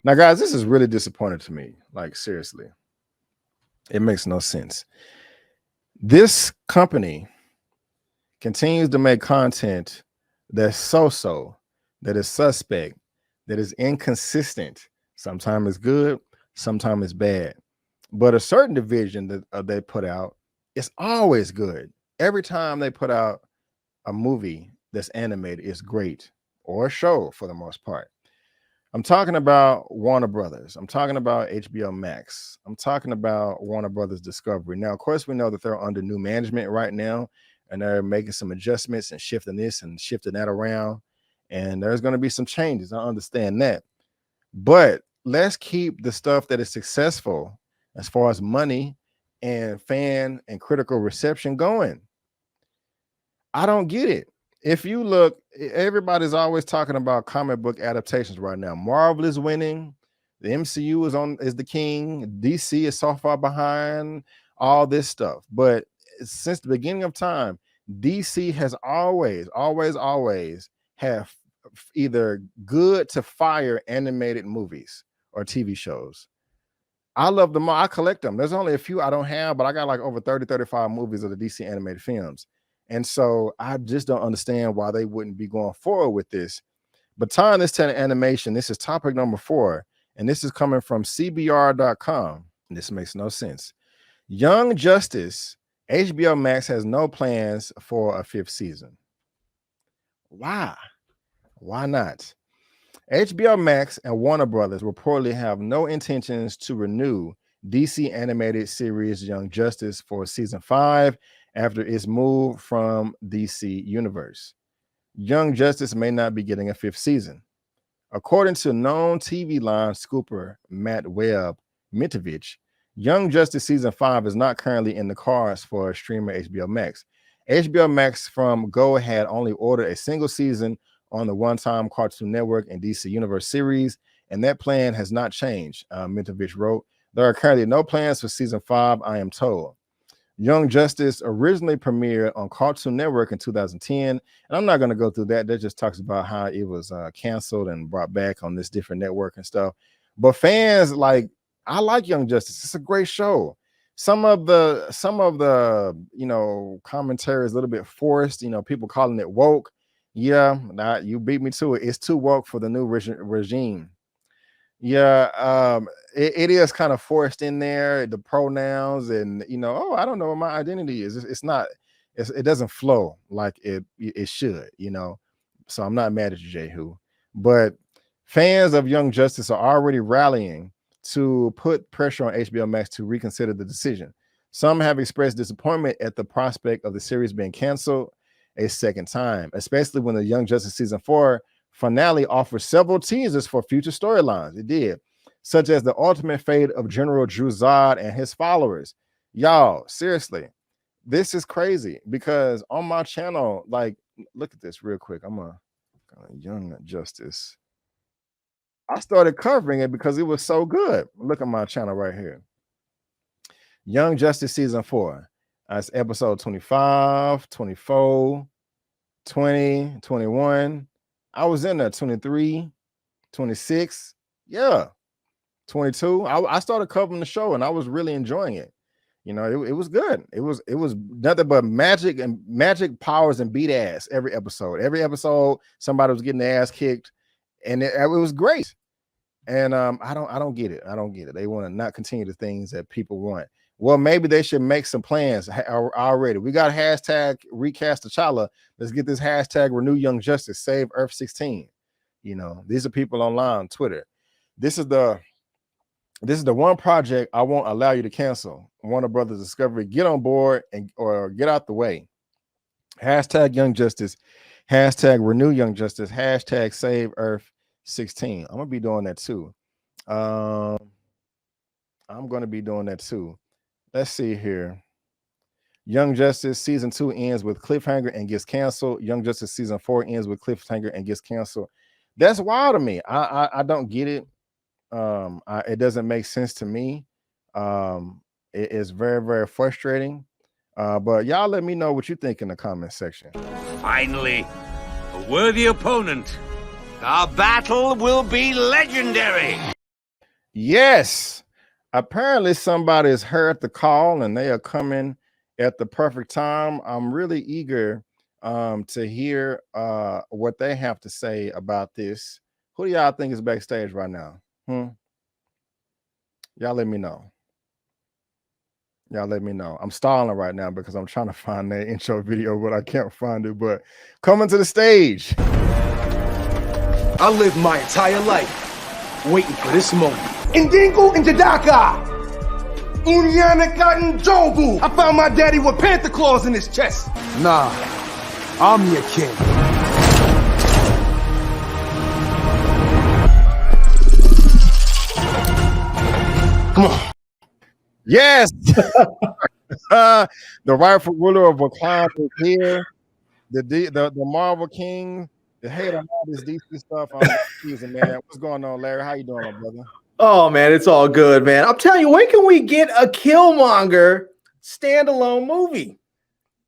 Now, guys, this is really disappointing to me. Like, seriously, it makes no sense. This company continues to make content that's so-so, that is suspect, that is inconsistent. Sometimes it's good, sometimes it's bad. But a certain division that they put out, it's always good. Every time they put out a movie that's animated, it's great, or a show for the most part. I'm talking about Warner Brothers. I'm talking about HBO Max. I'm talking about Warner Brothers Discovery. Now, of course, we know that they're under new management right now, and they're making some adjustments and shifting this and shifting that around. And there's going to be some changes. I understand that. But let's keep the stuff that is successful as far as money and fan and critical reception going. I don't get it. If you look, everybody's always talking about comic book adaptations right now. Marvel is winning. The MCU is the king. DC is so far behind, all this stuff. But since the beginning of time, DC has always have either good to fire animated movies or TV shows. I love them all. I collect them. There's only a few I don't have, but I got like over 30, 35 movies of the DC animated films. And so I just don't understand why they wouldn't be going forward with this. But tying this to animation, this is topic number 4, and this is coming from CBR.com. This makes no sense. Young Justice, HBO Max has no plans for a 5th season. Why? Why not? HBO Max and Warner Brothers reportedly have no intentions to renew DC animated series Young Justice for season 5 after its move from DC Universe. Young Justice may not be getting a 5th season. According to known TV line scooper Matt Webb-Mintovich, Young Justice season 5 is not currently in the cards for streamer HBO Max. HBO Max from Go had only ordered a single season on the One-Time Cartoon Network and DC Universe series, and that plan has not changed, Mintovich wrote. There are currently no plans for season 5, I am told. Young Justice originally premiered on Cartoon Network in 2010, and I'm not going to go through that. That just talks about how it was canceled and brought back on this different network and stuff. But fans, like, I like Young Justice. It's a great show. Some of the commentary is a little bit forced. People calling it woke. Yeah, you beat me to it. It's too woke for the new regime. Yeah, it is kind of forced in there, the pronouns, and I don't know what my identity is. It doesn't flow like it should, So I'm not mad at you, Jehu. But fans of Young Justice are already rallying to put pressure on HBO Max to reconsider the decision. Some have expressed disappointment at the prospect of the series being canceled a second time, especially when the Young Justice season 4 finale offers several teasers for future storylines. It did, such as the ultimate fate of General Drew Zod and his followers. Y'all, seriously, this is crazy because on my channel, like, look at this real quick. I'm a Young Justice. I started covering it because it was so good. Look at my channel right here. Young Justice season 4. That's episode 25, 24, 20, 21. I was in there 23, 26, yeah, 22. I started covering the show and I was really enjoying it. It was good. It was nothing but magic powers and beat ass every episode. Every episode, somebody was getting their ass kicked, and it was great. And I don't get it. I don't get it. They want to not continue the things that people want. Well, maybe they should make some plans already. We got hashtag recast T'Challa. Let's get this hashtag renew Young Justice, save Earth 16. These are people online on Twitter. This is the one project I won't allow you to cancel. Warner Brothers Discovery, get on board or get out the way. Hashtag Young Justice, hashtag renew Young Justice, hashtag save Earth 16. I'm gonna be doing that too. Let's see here. Young Justice season 2 ends with cliffhanger and gets canceled. Young Justice season 4 ends with cliffhanger and gets canceled. That's wild to me. I don't get it. It doesn't make sense to me. It is very, very frustrating. But y'all let me know what you think in the comment section. Finally, a worthy opponent. Our battle will be legendary. Yes. Apparently somebody's heard the call and they are coming at the perfect time. I'm really eager to hear what they have to say about this. Who do y'all think is backstage right now? Y'all let me know. Y'all let me know. I'm stalling right now because I'm trying to find that intro video, but I can't find it. But coming to the stage. I lived my entire life waiting for this moment. Indingo and Jadaka. Unyanaka and Jobu. I found my daddy with panther claws in his chest. Nah, I'm your king. Come on. Yes. The rightful ruler of Wakanda is here. The Marvel King, the hate on all this DC stuff. I'm confusing, man. What's going on, Larry? How you doing, my brother? Oh man, it's all good, man. I'm telling you, when can we get a Killmonger standalone movie?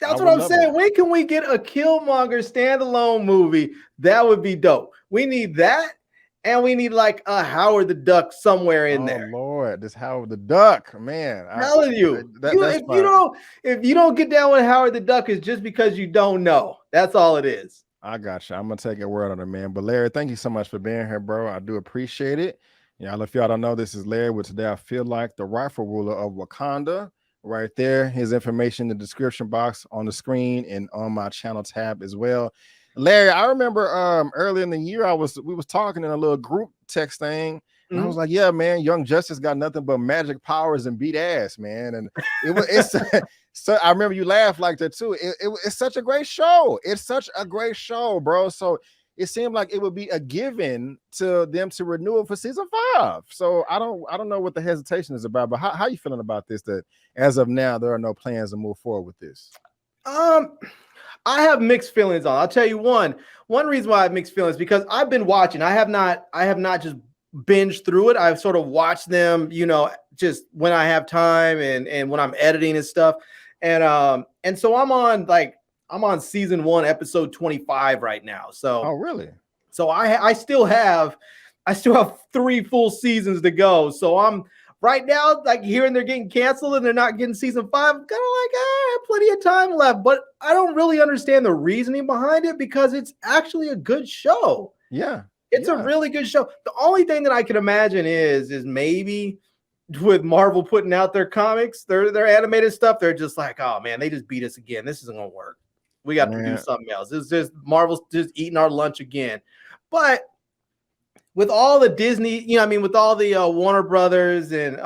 That's what I'm saying. When can we get a Killmonger standalone movie? That would be dope. We need that, and we need like a Howard the Duck somewhere in there. Oh Lord, this Howard the Duck, man. I'm telling you, if you don't get down with Howard the Duck, it's just because you don't know. That's all it is. I got you. I'm gonna take your word on it, man. But Larry, thank you so much for being here, bro. I do appreciate it. Y'all, if y'all don't know, this is Larry with Today I Feel Like, the rightful ruler of Wakanda. Right there, his information in the description box on the screen and on my channel tab as well. Larry, I remember earlier in the year we was talking in a little group text thing, and I was like, yeah, man, Young Justice got nothing but magic powers and beat ass, man. And it's so I remember you laughed like that too. It's such a great show. It's such a great show, bro. So it seemed like it would be a given to them to renew it for season 5. So I don't know what the hesitation is about, but how you feeling about this, that as of now there are no plans to move forward with this? I have mixed feelings on. I'll tell you one reason why I have mixed feelings, because I've been watching. I have not just binged through it. I've sort of watched them, just when I have time and when I'm editing and stuff. And so I'm on season 1, episode 25 right now. So oh really? So I still have 3 full seasons to go. So I'm right now like hearing they're getting canceled and they're not getting season 5. I'm kind of like, I have plenty of time left, but I don't really understand the reasoning behind it because it's actually a good show. Yeah. It's a really good show. The only thing that I can imagine is maybe with Marvel putting out their comics, their animated stuff, they're just like, oh man, they just beat us again. This isn't gonna work. We got to do something else. It's just Marvel's just eating our lunch again. But with all the Disney, with all the Warner Brothers and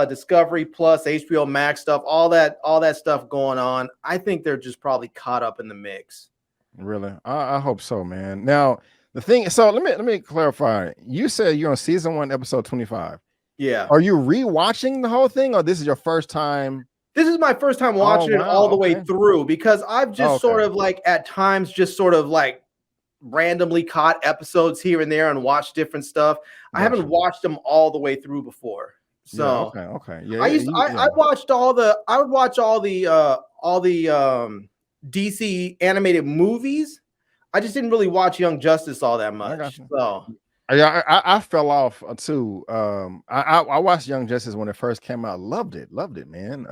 Discovery Plus, HBO Max stuff, all that stuff going on, I think they're just probably caught up in the mix. Really? I hope so, man. Now the thing, so let me clarify. You said you're on season 1, episode 25. Yeah. Are you rewatching the whole thing, or this is your first time? This is my first time watching it all the way through, because I've just sort of like at times just sort of like randomly caught episodes here and there and watched different stuff. I haven't watched them all the way through before. So okay. Yeah. I watched all the DC animated movies. I just didn't really watch Young Justice all that much. So yeah, I fell off too. I watched Young Justice when it first came out. Loved it, man.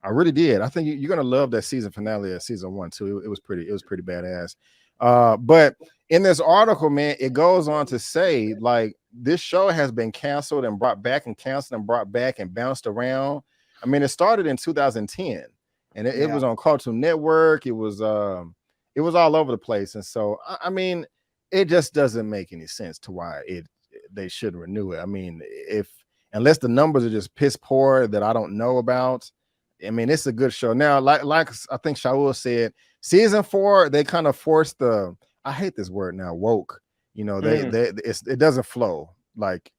I really did. I think you're gonna love that season finale of season 1 too. It was pretty badass. But in this article, man, it goes on to say like this show has been canceled and brought back and canceled and brought back and bounced around. I mean, it started in 2010, and it was on Cartoon Network. It was all over the place, and so I mean, it just doesn't make any sense to why they should renew it. I mean, unless the numbers are just piss poor that I don't know about. I mean, it's a good show. Now, like I think Shaul said, season 4, they kind of forced I hate this word now, woke. It doesn't flow. Like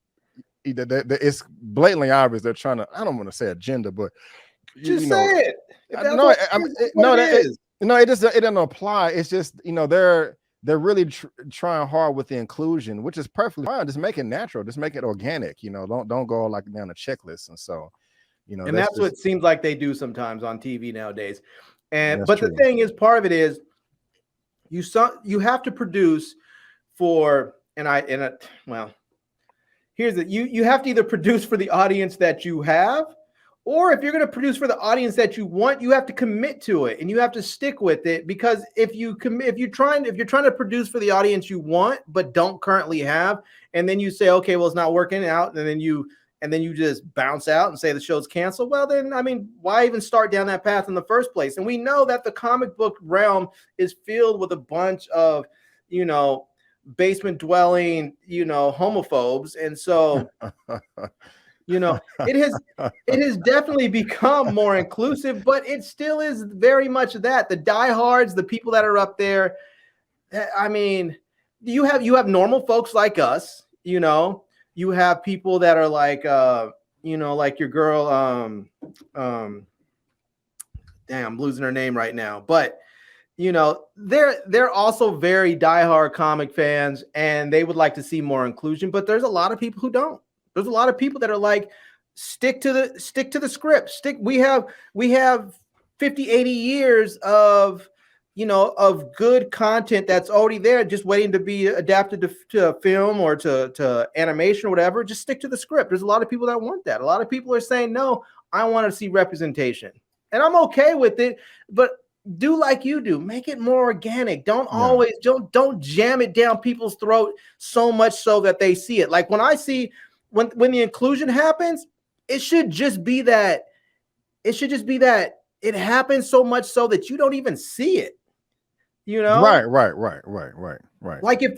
it's blatantly obvious they're trying to, I don't want to say agenda, but just say it. It doesn't apply. It's just, they're really trying hard with the inclusion, which is perfectly fine. Just make it natural. Just make it organic. Don't go like down a checklist. And so, and that's what it seems like they do sometimes on TV nowadays. But the thing is, part of it is you have to produce for, here's it. You have to either produce for the audience that you have, or if you're going to produce for the audience that you want, you have to commit to it and you have to stick with it. Because if you're trying to produce for the audience you want but don't currently have, and then you say, okay, well, it's not working out, and then you just bounce out and say the show's canceled, well, then, I mean, why even start down that path in the first place? And we know that the comic book realm is filled with a bunch of, basement dwelling, homophobes. And so, it has definitely become more inclusive, but it still is very much that the diehards, the people that are up there. I mean, you have normal folks like us, you have people that are like, like your girl, damn, I'm losing her name right now, but they're also very diehard comic fans and they would like to see more inclusion, but there's a lot of people who don't. There's a lot of people that are like, stick to the script. We have 50, 80 years of good content that's already there, just waiting to be adapted to a film or to animation or whatever. Just stick to the script. There's a lot of people that want that. A lot of people are saying, no, I want to see representation. And I'm okay with it, but do like you do. Make it more organic. Don't jam it down people's throat so much so that they see it. Like when the inclusion happens, it should just be that it happens so much so that you don't even see it. Right. Like if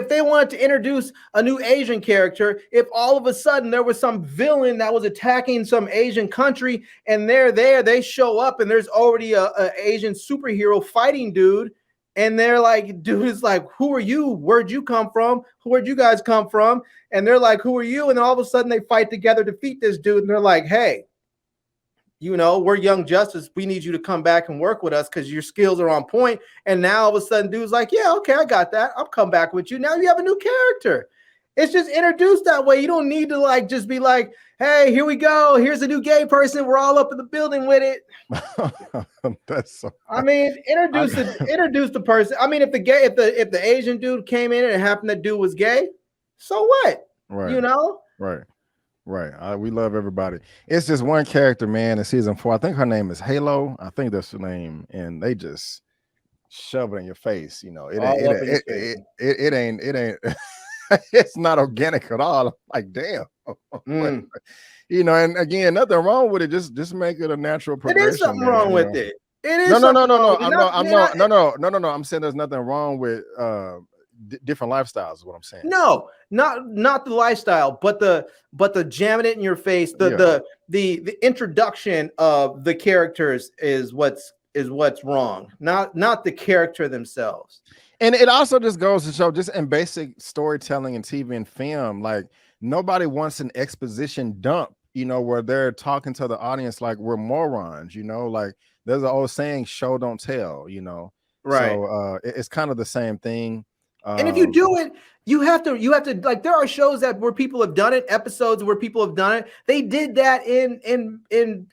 they wanted to introduce a new Asian character, if all of a sudden there was some villain that was attacking some Asian country and they're there, they show up and there's already a Asian superhero fighting dude. And they're like, dude is like, who are you? Where'd you come from? Where'd you guys come from? And they're like, who are you? And then all of a sudden they fight together to defeat this dude. And they're like, hey, we're Young Justice. We need you to come back and work with us because your skills are on point. And now all of a sudden dude's like, yeah, okay, I got that. I'll come back with you. Now you have a new character. It's just introduced that way. You don't need to just be like, hey, here we go. Here's a new gay person. We're all up in the building with it. That's so I mean, introduce the person. I mean, if the Asian dude came in and it happened that dude was gay, so what? Right. Right. We love everybody. It's just one character, man, in season 4. I think her name is Halo. I think that's her name. And they just shove it in your face. It ain't it's not organic at all. I'm like, damn. And again, nothing wrong with it. Just make it a natural progression. It is something wrong with it. It is no. I'm saying there's nothing wrong with different lifestyles is what I'm saying. No, not the lifestyle, but the jamming it in your face, the introduction of the characters is what's wrong, not the character themselves. And it also just goes to show, just in basic storytelling and TV and film, like nobody wants an exposition dump, where they're talking to the audience like we're morons, like there's an old saying, show don't tell, Right. So it's kind of the same thing. And if you do it, you have to like, there are shows where people have done it, episodes where people have done it. They did that in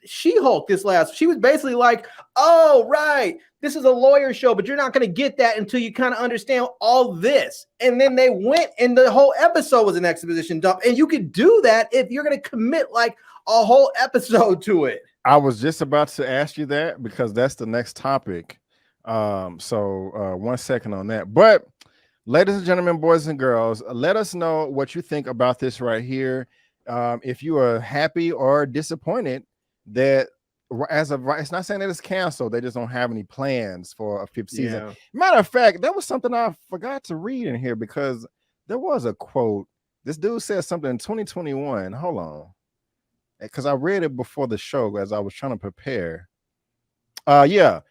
She-Hulk she was basically like, oh, right, this is a lawyer show, but you're not going to get that until you kind of understand all this. And then they went and the whole episode was an exposition dump. And you could do that if you're going to commit like a whole episode to it. I was just about to ask you that because that's the next topic. So 1 second on that. But ladies and gentlemen, boys and girls, let us know what you think about this right here. If you are happy or disappointed that as of right, it's not saying that it's canceled. They just don't have any plans for a 5th season. Yeah. Matter of fact, that was something I forgot to read in here because there was a quote. This dude said something in 2021. Hold on. Because I read it before the show as I was trying to prepare. Young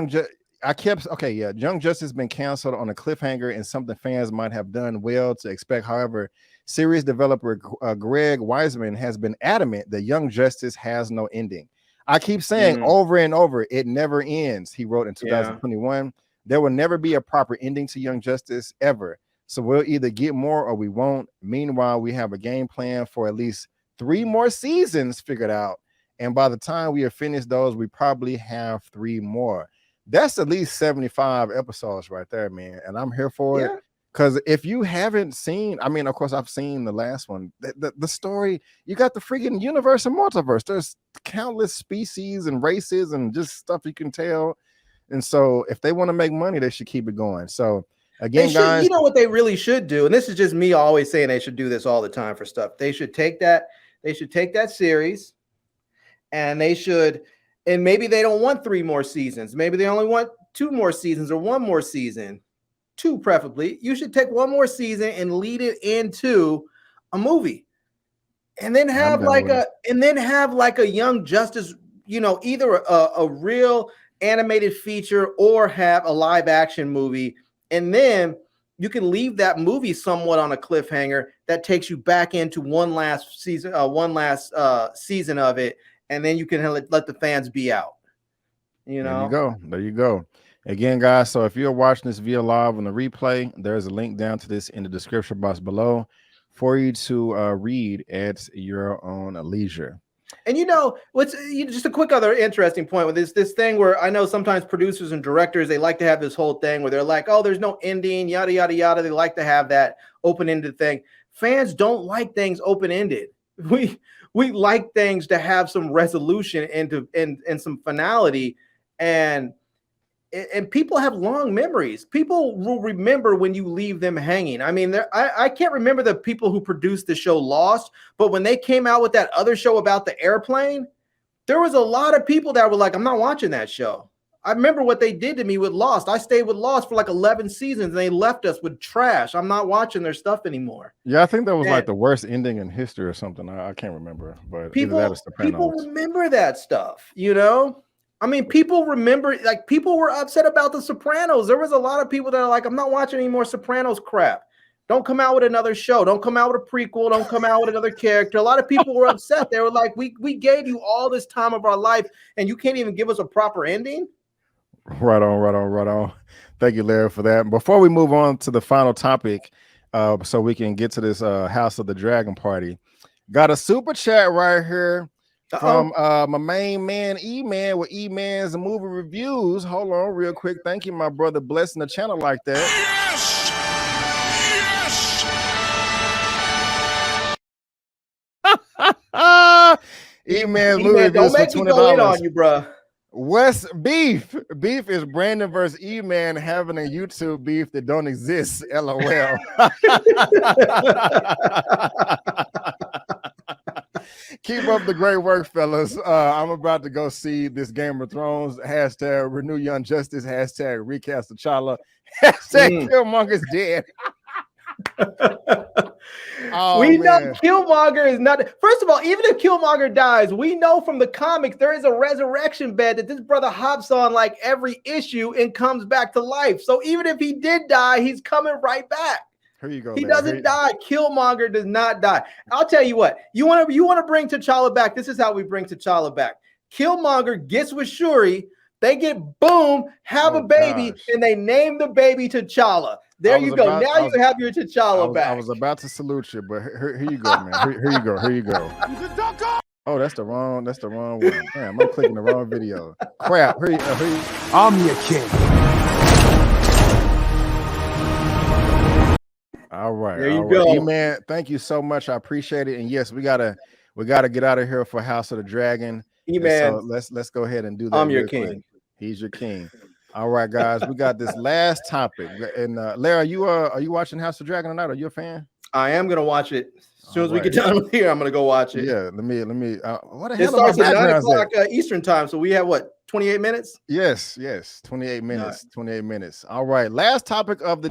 Justice has been canceled on a cliffhanger and something fans might have done well to expect. However, series developer Greg Wiseman has been adamant that Young Justice has no ending. I keep saying over and over, it never ends. He wrote in 2021, there will never be a proper ending to Young Justice ever. So we'll either get more or we won't. Meanwhile, we have a game plan for at least 3 more seasons figured out. And by the time we have finished those, we probably have 3 more. That's at least 75 episodes right there, man. And I'm here for it. Because if you haven't seen, I mean, of course, I've seen the last one. The story, you got the freaking universe and multiverse. There's countless species and races and just stuff you can tell. And so if they want to make money, they should keep it going. So again, guys, you know what they really should do, and this is just me always saying they should do this all the time for stuff. They should take that series, and and maybe they don't want 3 more seasons. Maybe they only want 2 more seasons or 1 more season. 2 preferably. You should take 1 more season and lead it into a movie, and then have like a Young Justice, either a real animated feature or have a live action movie, and then you can leave that movie somewhat on a cliffhanger that takes you back into one last season of it, and then you can let the fans be out. There you go. Again, guys, so if you're watching this via live on the replay, there's a link down to this in the description box below for you to read at your own leisure. And just a quick other interesting point with this thing where I know sometimes producers and directors, they like to have this whole thing where they're like, oh, there's no ending, yada, yada, yada. They like to have that open-ended thing. Fans don't like things open-ended. We like things to have some resolution and some finality, and people have long memories. People will remember when you leave them hanging. I mean, I can't remember the people who produced the show Lost, but when they came out with that other show about the airplane, there was a lot of people that were like, I'm not watching that show. I remember what they did to me with Lost. I stayed with Lost for like 11 seasons, and they left us with trash. I'm not watching their stuff anymore. Yeah, I think that was like the worst ending in history or something. I can't remember, but people remember that stuff, I mean, people remember, like, people were upset about The Sopranos. There was a lot of people that are like, I'm not watching any more Sopranos crap. Don't come out with another show. Don't come out with a prequel. Don't come out with another character. A lot of people were upset. They were like, we gave you all this time of our life, and you can't even give us a proper ending? Right on. Thank you, Larry, for that. Before we move on to the final topic, so we can get to this House of the Dragon party, got a super chat right here from my main man Eman with Eman's movie reviews. Hold on real quick. Thank you, my brother, blessing the channel like that. Yes. Eman's movie reviews. Don't make me go in on you, bro. West beef is Brandon versus E-Man having a YouTube beef that don't exist. LOL. Keep up the great work, fellas. I'm about to go see this Game of Thrones. Hashtag renew Young Justice. Hashtag recast T'Challa. Hashtag Killmonger's dead. We know Killmonger is not. First of all, even if Killmonger dies, we know from the comics there is a resurrection bed that this brother hops on like every issue and comes back to life. So even if he did die, he's coming right back. Here you go. He doesn't die. Killmonger does not die. I'll tell you what. You want to bring T'Challa back. This is how we bring T'Challa back. Killmonger gets with Shuri. They get boom, have a baby, and they name the baby T'Challa. There you go. Now you have your T'Challa back. I was about to salute you, but here you go, man. Here you go. Oh, that's the wrong one. Damn, I'm clicking the wrong video. Crap. I'm your king. All right. There you go. Man, thank you so much. I appreciate it. And yes, we gotta get out of here for House of the Dragon. So let's go ahead and do that. I'm your king. Quick. He's your king. All right, guys, we got this last topic. And Larry, are you watching House of the Dragon tonight? Are you a fan? I am gonna watch it as soon as we get done with here. I'm gonna go watch it. Yeah, let me. What the hell? It starts at 9 o'clock Eastern time, so we have what, 28 minutes? Yes, 28 minutes. 28 minutes. All right, last topic of the